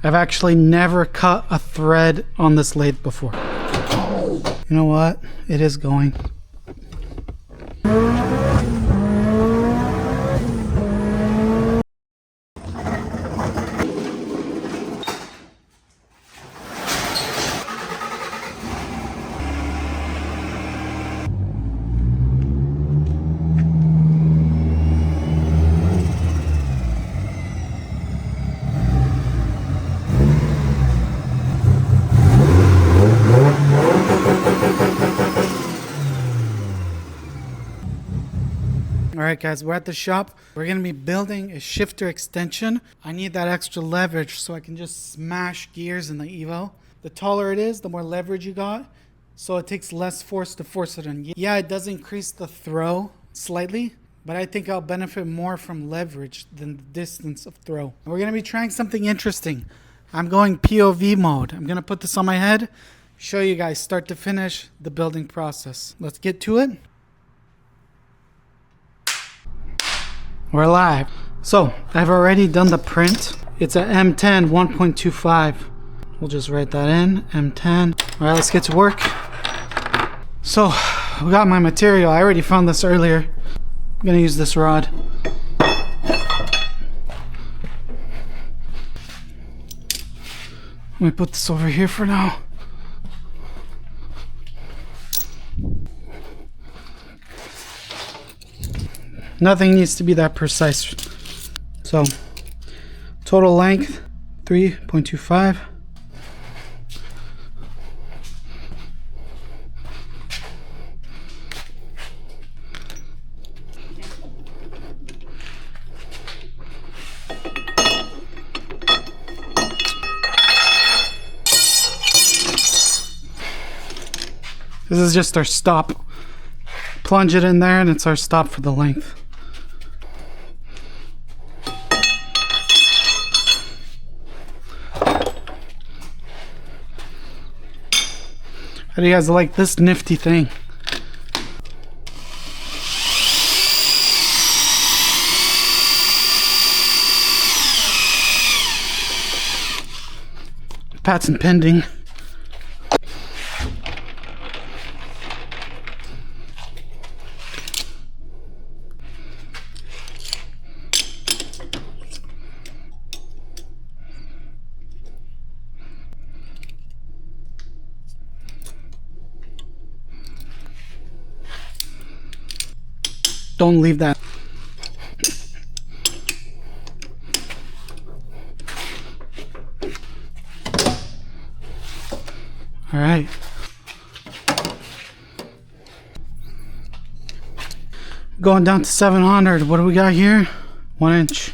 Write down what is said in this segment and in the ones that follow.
I've actually never cut a thread on this lathe before. You know what? It is going. Alright guys, we're at the shop. We're going to be building a shifter extension. I need that extra leverage so I can just smash gears in the Evo. The taller it is, the more leverage you got. So it takes less force to force it in. Yeah, it does increase the throw slightly, but I think I'll benefit more from leverage than the distance of throw. And we're going to be trying something interesting. I'm going POV mode. I'm going to put this on my head, show you guys start to finish the building process. Let's get to it. We're live. So I've already done the print. It's a M10 1.25. We'll just write that in, M10. All right, let's get to work. So we got my material. I already found this earlier. I'm gonna use this rod. Let me put this over here for now. Nothing needs to be that precise. So, total length 3.25. This is just our stop. Plunge it in there and it's our stop for the length. How do you guys like this nifty thing? Patent pending. Don't leave that. All right. Going down to 700. What do we got here? 1 inch.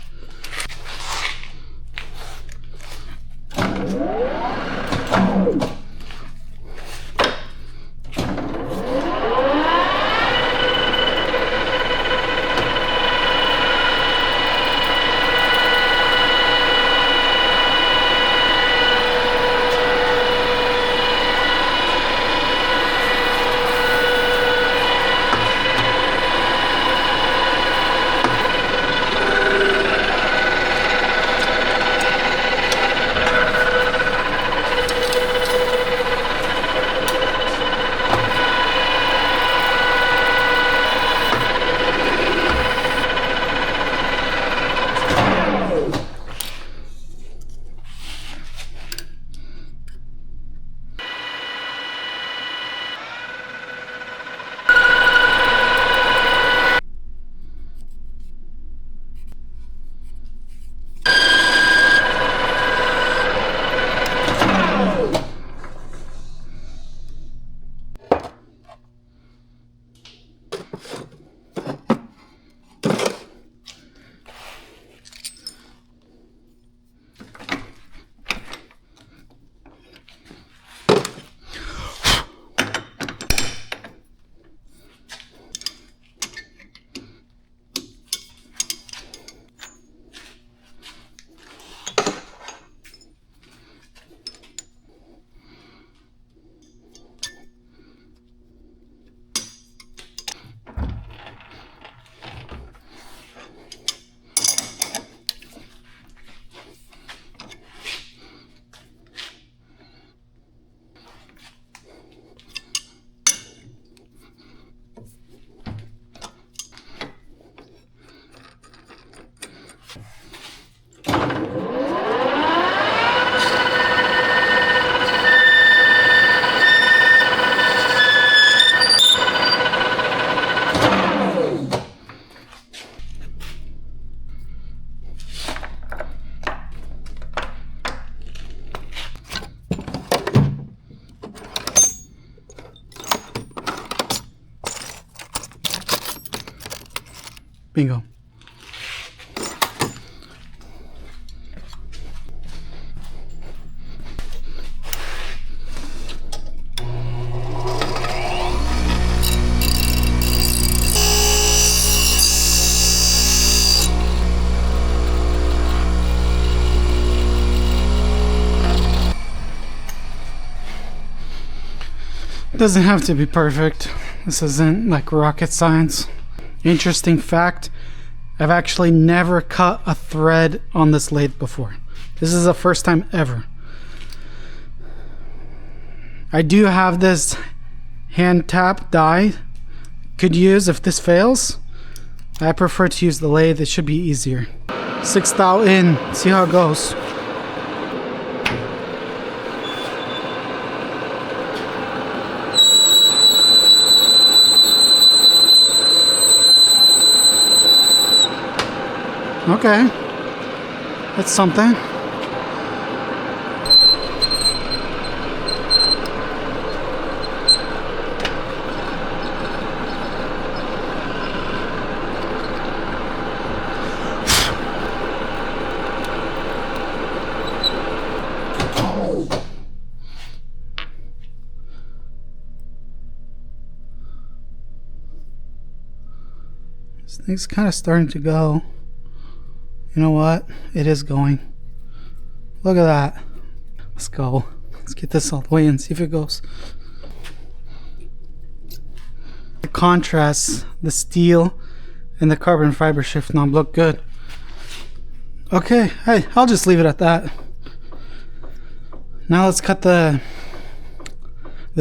Bingo. It doesn't have to be perfect. This isn't like rocket science. Interesting fact, I've actually never cut a thread on this lathe before. This is the first time ever. I do have this hand tap die could use if this fails. I prefer to use the lathe, it should be easier. 6 thou in, see how it goes. Okay, that's something. This thing's kind of starting to go. You know what? It is going. Look at that. Let's go. Let's get this all the way in, see if it goes. It contrasts the steel and the carbon fiber shift knob look good. Okay, hey, I'll just leave it at that. Now let's cut the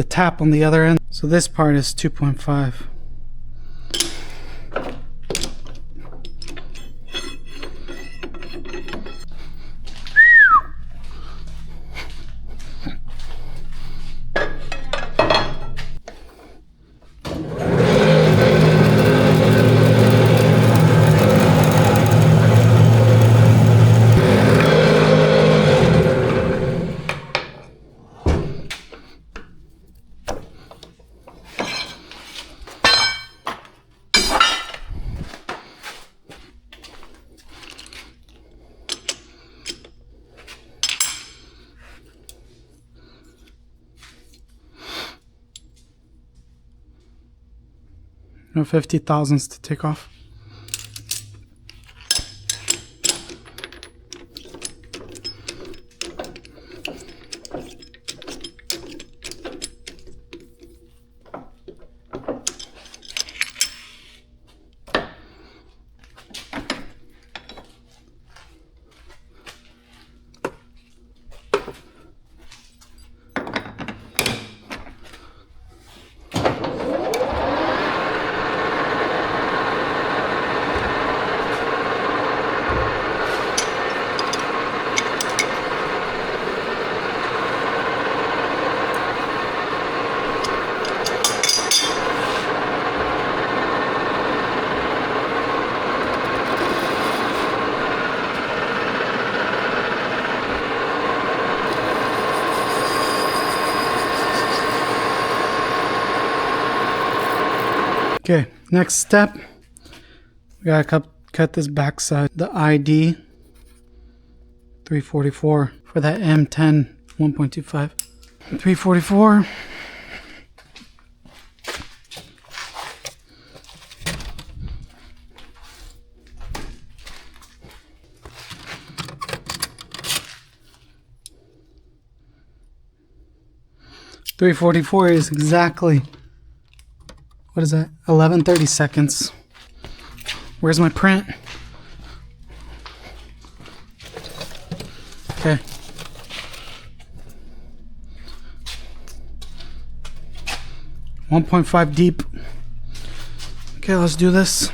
tap on the other end. So this part is 2.5. No 50 thousandths to take off. Okay, next step, we gotta cut this backside, the ID 344 for that M10 1.25. 344. .344 is exactly, what is that? 11:30 seconds. Where's my print? Okay. .5 deep. Okay, let's do this.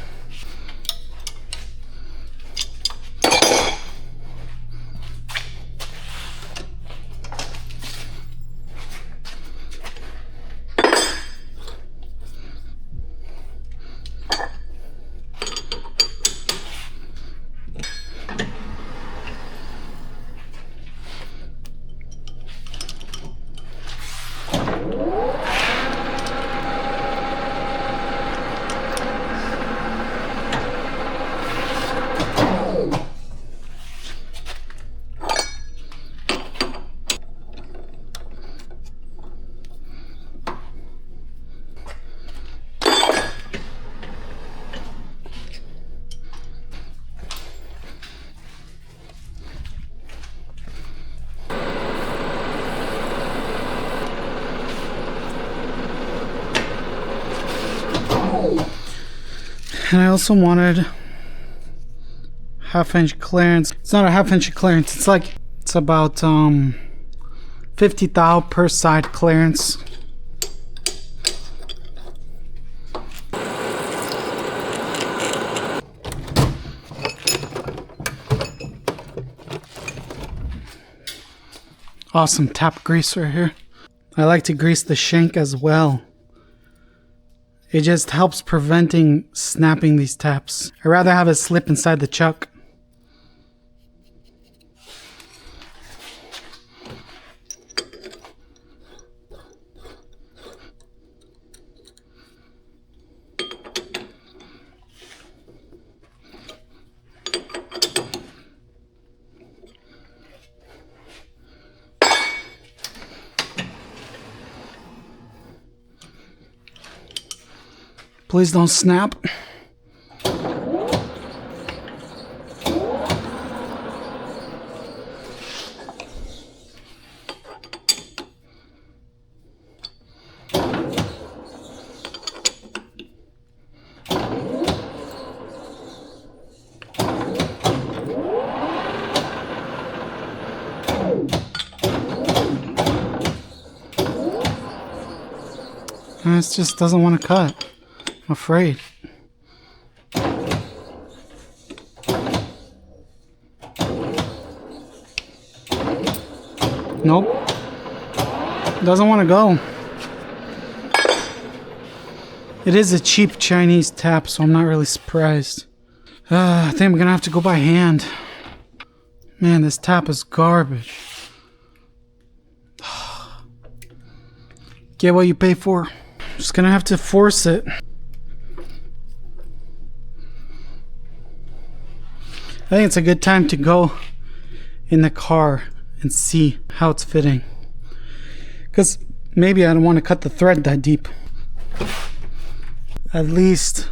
And I also wanted half-inch clearance. It's not a half-inch clearance. It's about 50 thou per side clearance. Awesome tap grease right here. I like to grease the shank as well. It just helps preventing snapping these taps. I'd rather have it slip inside the chuck. Please don't snap. This just doesn't want to cut. I'm afraid. Nope. Doesn't want to go. It is a cheap Chinese tap, so I'm not really surprised. I think I'm gonna have to go by hand. Man, this tap is garbage. Get what you pay for. Just gonna have to force it. I think it's a good time to go in the car and see how it's fitting. Because maybe I don't want to cut the thread that deep. At least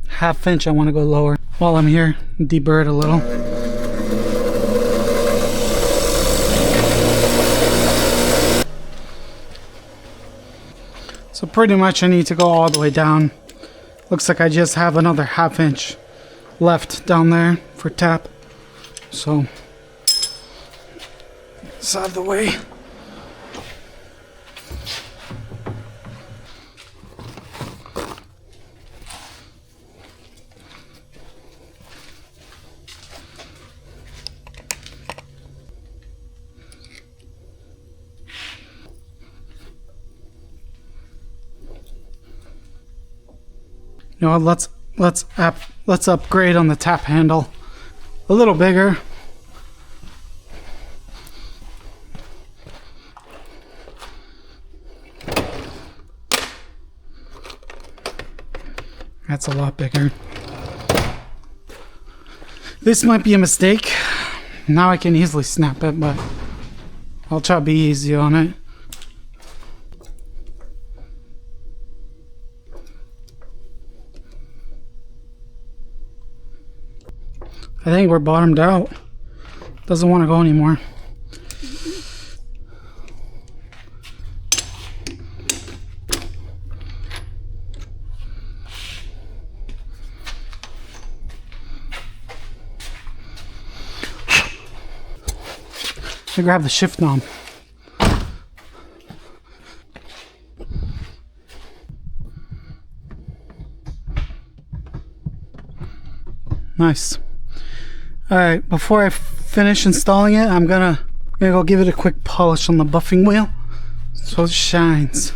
half-inch I want to go lower. While I'm here, deburr it a little. So pretty much I need to go all the way down. Looks like I just have another half-inch left down there for tap. So it's out of the way. You know what, let's upgrade on the tap handle. A little bigger. That's a lot bigger. This might be a mistake. Now I can easily snap it, but I'll try to be easy on it. I think we're bottomed out. Doesn't want to go anymore. I grab the shift knob. Nice. Alright, before I finish installing it, I'm gonna go give it a quick polish on the buffing wheel so it shines.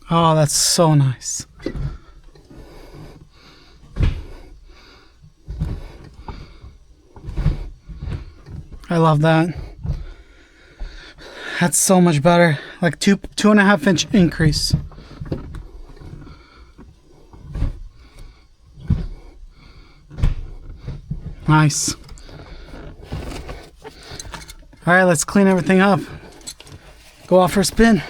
Oh, that's so nice. I love that. That's so much better. Like 2.5 inch increase. Nice. All right, let's clean everything up. Go off for a spin.